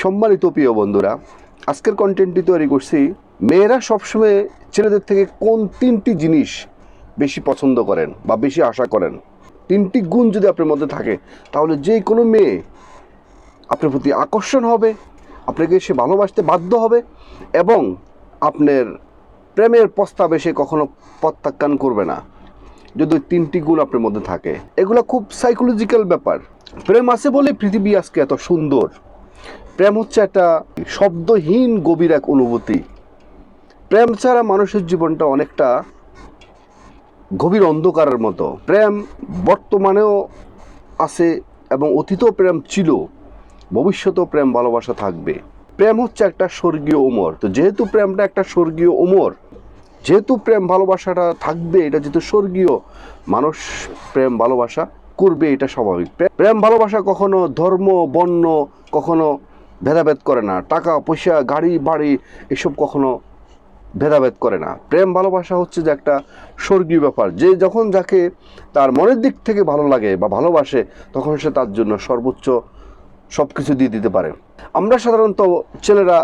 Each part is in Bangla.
সম্মানিত প্রিয় বন্ধুরা, আজকের কন্টেন্টটি তৈরি করছি মেয়েরা সবসময় ছেলেদের থেকে কোন তিনটি জিনিস বেশি পছন্দ করেন বা বেশি আশা করেন। তিনটি গুণ যদি আপনার মধ্যে থাকে তাহলে যে কোনো মেয়ে আপনার প্রতি আকর্ষণ হবে, আপনাকে সে ভালোবাসতে বাধ্য হবে এবং আপনার প্রেমের প্রস্তাবে সে কখনো প্রত্যাখ্যান করবে না, যদি ওই তিনটি গুণ আপনার মধ্যে থাকে। এগুলো খুব সাইকোলজিক্যাল ব্যাপার। প্রেম আছে বলে পৃথিবী আজকে এত সুন্দর। প্রেম হচ্ছে একটা শব্দহীন গভীর এক অনুভূতি। প্রেম ছাড়া মানুষের জীবনটা অনেকটা গভীর অন্ধকারের মতো। প্রেম বর্তমানেও আছে এবং অতীতেও প্রেম ছিল, ভবিষ্যতেও প্রেম ভালোবাসা থাকবে। প্রেম হচ্ছে একটা স্বর্গীয় ওমর। তো যেহেতু প্রেমটা একটা স্বর্গীয় ওমর, যেহেতু প্রেম ভালোবাসাটা থাকবে, এটা যেহেতু স্বর্গীয়, মানুষ প্রেম ভালোবাসা করবে, এটা স্বাভাবিক। প্রেম ভালোবাসা কখনো ধর্ম বর্ণ কখনো ভেদাভেদ করে না, টাকা পয়সা গাড়ি বাড়ি এসব কখনো ভেদাভেদ করে না। প্রেম ভালোবাসা হচ্ছে যে একটা স্বর্গীয় ব্যাপার। যে যখন যাকে তার মনের দিক থেকে ভালো লাগে বা ভালোবাসে, তখন সে তার জন্য সর্বোচ্চ সব কিছু দিয়ে দিতে পারে। আমরা সাধারণত ছেলেরা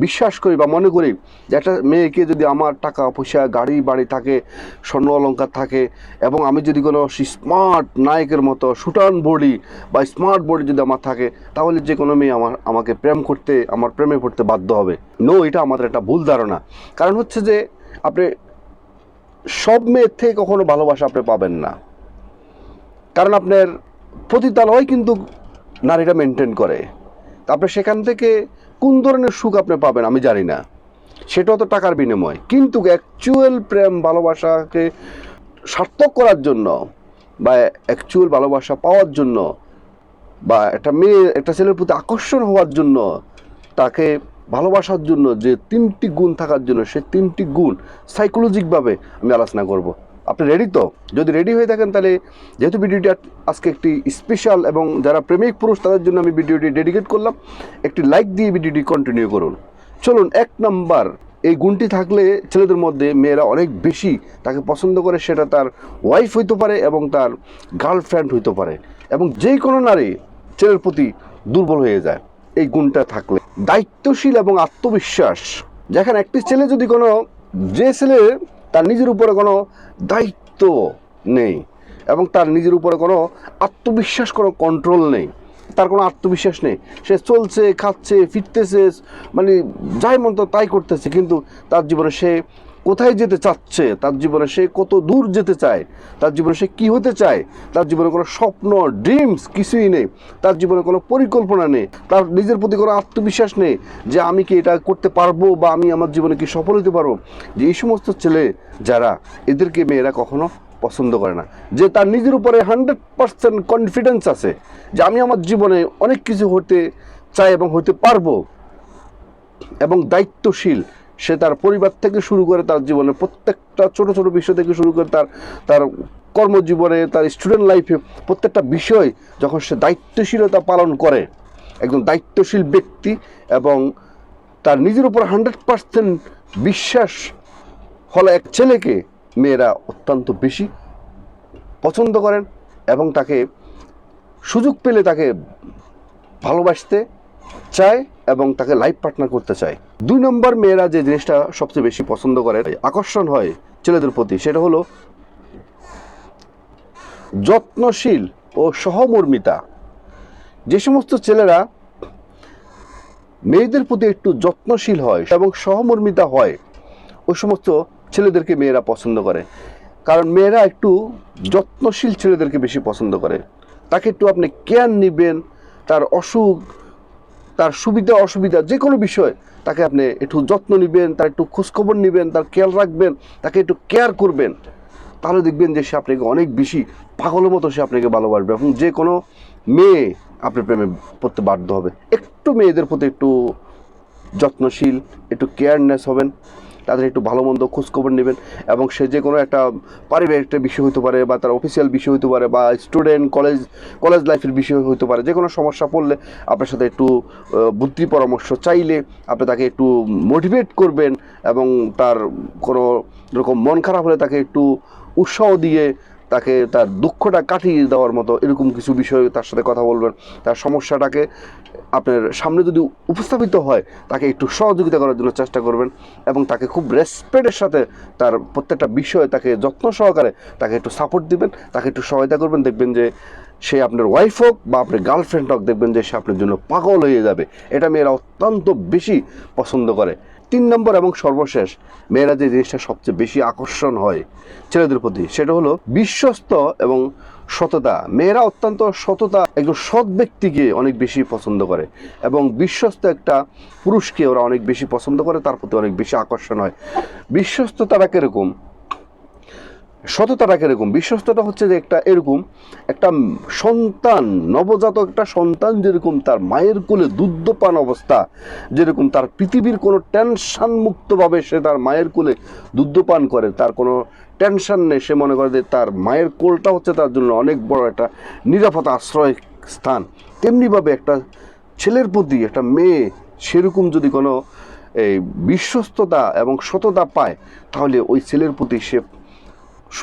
বিশ্বাস করি বা মনে করি যে একটা মেয়েকে যদি আমার টাকা পয়সা গাড়ি বাড়ি থাকে, স্বর্ণ অলংকার থাকে এবং আমি যদি কোনো স্মার্ট নায়কের মতো সুটান বডি বা স্মার্ট বডি যদি আমার থাকে, তাহলে যে কোনো মেয়ে আমাকে প্রেম করতে, আমার প্রেমে পড়তে বাধ্য হবে। নো, এটা আমাদের একটা ভুল ধারণা। কারণ হচ্ছে যে আপনি সব মেয়ের থেকে কখনো ভালোবাসা আপনি পাবেন না, কারণ আপনার পতিতালয় কিন্তু নারীরা মেনটেন করে। আপনি সেখান থেকে কোন ধরনের সুখ আপনি পাবেন আমি জানি না, সেটাও তো টাকার বিনিময়। কিন্তু অ্যাকচুয়াল প্রেম ভালোবাসাকে সার্থক করার জন্য বা অ্যাকচুয়াল ভালোবাসা পাওয়ার জন্য বা একটা মেয়ে একটা ছেলের প্রতি আকর্ষণ হওয়ার জন্য, তাকে ভালোবাসার জন্য যে তিনটি গুণ থাকার জন্য, সে তিনটি গুণ সাইকোলজিকভাবে আমি আলোচনা করব। আপনি রেডি তো? যদি রেডি হয়ে থাকেন তাহলে, যেহেতু ভিডিওটি আজকে একটি স্পেশাল এবং যারা প্রেমিক পুরুষ তাদের জন্য আমি ভিডিওটি ডেডিকেট করলাম, একটি লাইক দিয়ে ভিডিওটি কন্টিনিউ করুন। চলুন, 1 নাম্বার, এই গুণটি থাকলে ছেলেদের মধ্যে মেয়েরা অনেক বেশি তাকে পছন্দ করে। সেটা তার ওয়াইফ হইতে পারে এবং তার গার্লফ্রেন্ড হইতে পারে, এবং যে কোনো নারী ছেলের প্রতি দুর্বল হয়ে যায় এই গুণটা থাকলে। দায়িত্বশীল এবং আত্মবিশ্বাস। যেখানে একটি ছেলে যদি যে ছেলে তার নিজের উপরে কোনো দায়িত্ব নেই এবং তার নিজের উপরে কোনো আত্মবিশ্বাস, কোনো কন্ট্রোল নেই, তার কোনো আত্মবিশ্বাস নেই, সে চলছে খাচ্ছে ফিরতেছে, মানে যাই মন তো তাই করতেছে, কিন্তু তার জীবনে সে কোথায় যেতে চাচ্ছে, তার জীবনে সে কত দূর যেতে চায়, তার জীবনে সে কী হতে চায়, তার জীবনে কোনো স্বপ্ন ড্রিমস কিছুই নেই, তার জীবনে কোনো পরিকল্পনা নেই, তার নিজের প্রতি কোনো আত্মবিশ্বাস নেই যে আমি কি এটা করতে পারবো বা আমি আমার জীবনে কি সফল হতে পারবো। যে এই সমস্ত ছেলে যারা, এদেরকে মেয়েরা কখনো পছন্দ করে না। যে তার নিজের উপরে 100% কনফিডেন্স আছে যে আমি আমার জীবনে অনেক কিছু হতে চাই এবং হতে পারবো, এবং দায়িত্বশীল। সে তার পরিবার থেকে শুরু করে তার জীবনে প্রত্যেকটা ছোট ছোট বিষয় থেকে শুরু করে তার কর্মজীবনে, তার স্টুডেন্ট লাইফে প্রত্যেকটা বিষয় যখন সে দায়িত্বশীলতা পালন করে, একজন দায়িত্বশীল ব্যক্তি এবং তার নিজের উপর 100% বিশ্বাস হলো এক ছেলেকে মেয়েরা অত্যন্ত বেশি পছন্দ করেন এবং তাকে সুযোগ পেলে তাকে ভালোবাসতে চায় এবং তাকে লাইফ পার্টনার করতে চায়। 2 নম্বর, মেয়েরা যে জিনিসটা সবচেয়ে বেশি পছন্দ করে, আকর্ষণ হয় ছেলেদের প্রতি, সেটা হলো যত্নশীল ও সহমর্মিতা। যে সমস্ত ছেলেরা মেয়েদের প্রতি একটু যত্নশীল হয় এবং সহমর্মিতা হয়, ওই সমস্ত ছেলেদেরকে মেয়েরা পছন্দ করে। কারণ মেয়েরা একটু যত্নশীল ছেলেদেরকে বেশি পছন্দ করে। তাকে একটু আপনি কেয়ার নেবেন, তার অসুখ, তার সুবিধা অসুবিধা যে কোনো বিষয় তাকে আপনি একটু যত্ন নেবেন, তার একটু খোঁজখবর নেবেন, তার খেয়াল রাখবেন, তাকে একটু কেয়ার করবেন, তাহলে দেখবেন যে সে আপনাকে অনেক বেশি পাগলের মতো সে আপনাকে ভালোবাসবে এবং যে কোনো মেয়ে আপনার প্রেমে পড়তে বাধ্য হবে। একটু মেয়েদের প্রতি একটু যত্নশীল, একটু কেয়ারনেস হবেন, তাদের একটু ভালো মন্দ খোঁজখবর নেবেন, এবং সে যে কোনো একটা পারিবারিক একটা বিষয় হতে পারে বা তার অফিসিয়াল বিষয় হতে পারে বা স্টুডেন্ট কলেজ লাইফের বিষয় হতে পারে, যে কোনো সমস্যা পড়লে আপনার সাথে একটু বুদ্ধি পরামর্শ চাইলে আপনি তাকে একটু মোটিভেট করবেন এবং তার কোনো রকম মন খারাপ হলে তাকে একটু উৎসাহ দিয়ে তাকে তার দুঃখটা কাটিয়ে দেওয়ার মতো এরকম কিছু বিষয়ে তার সাথে কথা বলবেন। তার সমস্যাটাকে আপনার সামনে যদি উপস্থাপিত হয় তাকে একটু সহযোগিতা করার জন্য চেষ্টা করবেন এবং তাকে খুব রেসপেক্টের সাথে তার প্রত্যেকটা বিষয়ে তাকে যত্ন সহকারে তাকে একটু সাপোর্ট দিবেন, তাকে একটু সহায়তা করবেন। দেখবেন যে সে আপনার ওয়াইফ হোক বা আপনার গার্লফ্রেন্ড হোক, দেখবেন যে সে আপনার জন্য পাগল হয়ে যাবে। এটা মেয়েরা অত্যন্ত বেশি পছন্দ করে। 3 নম্বর এবং সর্বশেষ, মেয়েরা যে জিনিসটা সবচেয়ে বেশি আকর্ষণ হয় ছেলেদের প্রতি, সেটা হলো বিশ্বস্ত এবং সততা। মেয়েরা অত্যন্ত সততা, একজন সৎ ব্যক্তিকে অনেক বেশি পছন্দ করে এবং বিশ্বস্ত একটা পুরুষকে ওরা অনেক বেশি পছন্দ করে, তার প্রতি অনেক বেশি আকর্ষণ হয়। বিশ্বস্ততাটা কিরকম, সততাটা কিরকম? বিশ্বস্ততা হচ্ছে যে এরকম একটা সন্তান, নবজাতক একটা সন্তান যেরকম তার মায়ের কোলে দুগ্ধপান অবস্থা, যেরকম তার পৃথিবীর কোনো টেনশন মুক্তভাবে সে তার মায়ের কোলে দুগ্ধপান করে, তার কোনো টেনশন নেই, সে মনে করে যে তার মায়ের কোলটা হচ্ছে তার জন্য অনেক বড় একটা নিরাপদ আশ্রয় স্থান। তেমনিভাবে একটা ছেলের প্রতি একটা মেয়ে সেরকম যদি কোনো এই বিশ্বস্ততা এবং সততা পায়, তাহলে ওই ছেলের প্রতি সে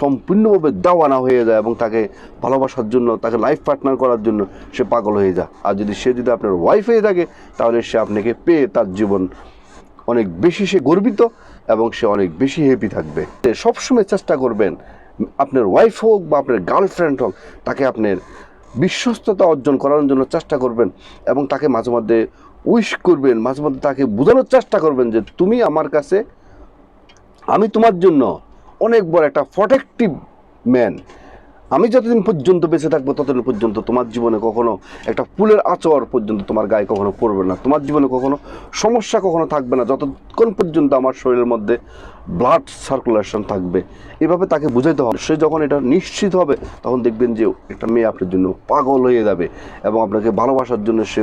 সম্পূর্ণভাবে দেওয়ানা হয়ে যায় এবং তাকে ভালোবাসার জন্য, তাকে লাইফ পার্টনার করার জন্য সে পাগল হয়ে যায়। আর সে যদি আপনার ওয়াইফ হয়ে থাকে, তাহলে সে আপনাকে পেয়ে তার জীবন অনেক বেশি সে গর্বিত এবং সে অনেক বেশি হ্যাপি থাকবে। সবসময় চেষ্টা করবেন আপনার ওয়াইফ হোক বা আপনার গার্লফ্রেন্ড হোক, তাকে আপনার বিশ্বস্ততা অর্জন করার জন্য চেষ্টা করবেন এবং তাকে মাঝে মধ্যে উইশ করবেন, মাঝে মধ্যে তাকে বোঝানোর চেষ্টা করবেন যে তুমি আমার কাছে, আমি তোমার জন্য অনেক বড় একটা প্রোটেক্টিভ ম্যান। আমি যতদিন পর্যন্ত বেঁচে থাকবো ততদিন পর্যন্ত তোমার জীবনে কখনো একটা ফুলের আচর পর্যন্ত তোমার গায়ে কখনো পড়বে না, তোমার জীবনে কখনো সমস্যা কখনো থাকবে না, যতক্ষণ পর্যন্ত আমার শরীরের মধ্যে ব্লাড সার্কুলেশন থাকবে। এভাবে তাকে বুঝাইতে হবে। সে যখন এটা নিশ্চিত হবে, তখন দেখবেন যে একটা মেয়ে আপনার জন্য পাগল হয়ে যাবে এবং আপনাকে ভালোবাসার জন্য সে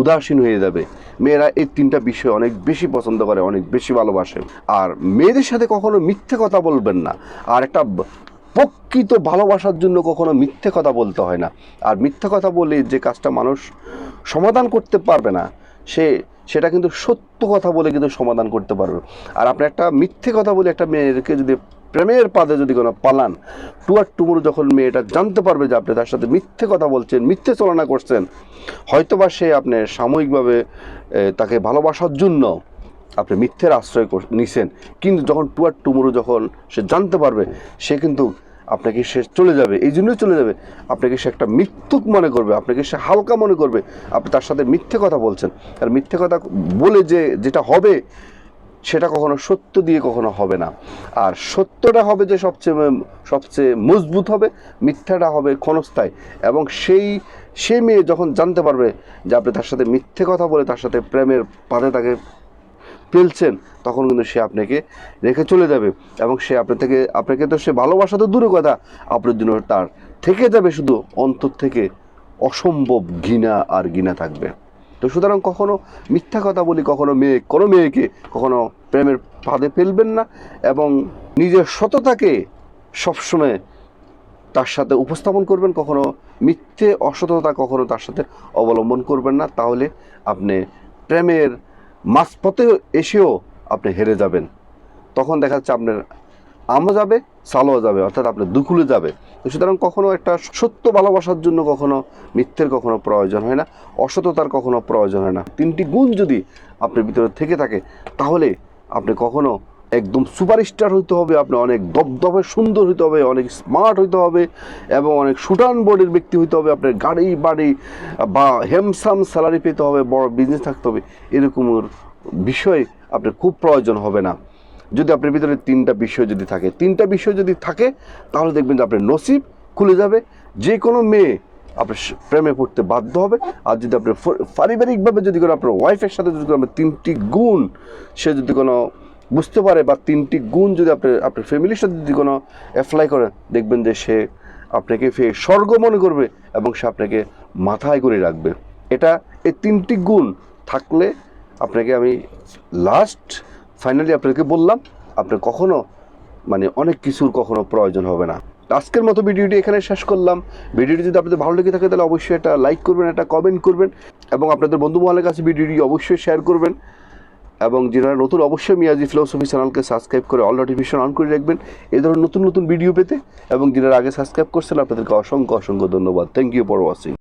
উদাসীন হয়ে যাবে। মেয়েরা এই 3টা বিষয় অনেক বেশি পছন্দ করে, অনেক বেশি ভালোবাসে। আর মেয়েদের সাথে কখনো মিথ্যে কথা বলবেন না। আর একটা প্রকৃত ভালোবাসার জন্য কখনো মিথ্যে কথা বলতে হয় না। আর মিথ্যে কথা বলে যে কাজটা মানুষ সমাধান করতে পারবে না, সেটা কিন্তু সত্য কথা বলে কিন্তু সমাধান করতে পারবে। আর আপনি একটা মিথ্যে কথা বলে একটা মেয়েকে যদি প্রেমের পাদে যদি কোনো পালান, টুয়ার টুমুর যখন মেয়েটা জানতে পারবে যে আপনি তার সাথে মিথ্যে কথা বলছেন, মিথ্যে চলনা করছেন, হয়তোবা সে আপনি সাময়িকভাবে তাকে ভালোবাসার জন্য আপনি মিথ্যের আশ্রয় নিছেন, কিন্তু যখন টুয়ার টুমুরু যখন সে জানতে পারবে, সে কিন্তু আপনাকে সে চলে যাবে। এই জন্যই চলে যাবে, আপনাকে সে একটা মিথ্যুক মনে করবে, আপনাকে সে হালকা মনে করবে, আপনি তার সাথে মিথ্যে কথা বলছেন। আর মিথ্যে কথা বলে যেটা হবে, সেটা কখনো সত্য দিয়ে কখনো হবে না। আর সত্যটা হবে যে সবচেয়ে মজবুত হবে, মিথ্যাটা হবে ক্ষণস্থায়ী। এবং সেই মেয়ে যখন জানতে পারবে যে আপনি তার সাথে মিথ্যে কথা বলে তার সাথে প্রেমের পাদে তাকে ফেলছেন, তখন কিন্তু সে আপনাকে রেখে চলে যাবে এবং সে আপনাকে তো সে ভালোবাসা তো দূরের কথা, আপনার জন্য তার থেকে যাবে শুধু অন্তর থেকে অসম্ভব ঘৃণা আর ঘৃণা থাকবে। তো সুতরাং কখনো মিথ্যা কথা বলি কোনো মেয়েকে কখনো প্রেমের ফাঁদে ফেলবেন না এবং নিজের সততাকে সবসময় তার সাথে উপস্থাপন করবেন। কখনো মিথ্যে অসততা কখনো তার সাথে অবলম্বন করবেন না, তাহলে আপনি প্রেমের মাঝপথে এসেও আপনি হেরে যাবেন। তখন দেখা যাচ্ছে আপনার আমও যাবে, সালও যাবে, অর্থাৎ আপনার দুকুলে যাবে। সুতরাং কখনো একটা সত্য ভালোবাসার জন্য কখনো মিথ্যের কখনো প্রয়োজন হয় না, অসততার কখনো প্রয়োজন হয় না। 3টি গুণ যদি আপনার ভিতরে থেকে থাকে, তাহলে আপনি কখনো একদম সুপারস্টার হইতে হবে, আপনি অনেক দবদবে সুন্দর হইতে হবে, অনেক স্মার্ট হইতে হবে এবং অনেক সুটান বডির ব্যক্তি হইতে হবে, আপনার গাড়ি বাড়ি বা হ্যামসাম স্যালারি পেতে হবে, বড় বিজনেস থাকতে হবে, এরকমের বিষয় আপনার খুব প্রয়োজন হবে না। যদি আপনার ভিতরে 3টা বিষয় যদি থাকে, তাহলে দেখবেন যে আপনার নসিব খুলে যাবে। যে কোনো মেয়ে আপনার প্রেমে পড়তে বাধ্য হবে। আর যদি আপনার পারিবারিকভাবে যদি কোনো আপনার ওয়াইফের সাথে যদি আপনার 3টি গুণ সে যদি কোনো বুঝতে পারে, বা 3টি গুণ যদি আপনার ফ্যামিলির সাথে যদি কোনো অ্যাপ্লাই করে, দেখবেন যে সে আপনাকে স্বর্গ মনে করবে এবং সে আপনাকে মাথায় করে রাখবে। এই 3টি গুণ থাকলে আপনাকে আমি ফাইনালি আপনাকে বললাম, আপনার কখনো অনেক কিছুর কখনো প্রয়োজন হবে না। আজকের মতো ভিডিওটি এখানে শেষ করলাম। ভিডিওটি যদি আপনাদের ভালো লেগে থাকে, তাহলে অবশ্যই একটা লাইক করবেন, একটা কমেন্ট করবেন এবং আপনাদের বন্ধু মহলের কাছে ভিডিওটি অবশ্যই শেয়ার করবেন। এবং যারা নতুন অবশ্যই মিয়াজি ফিলোসফি চ্যানেলকে সাবস্ক্রাইব করে অল নোটিফিকেশন অন করে রাখবেন এই ধরনের নতুন নতুন ভিডিও পেতে। এবং যারা আগে সাবস্ক্রাইব করছেন আপনাদেরকে অসংখ্য অসংখ্য ধন্যবাদ। Thank you for watching.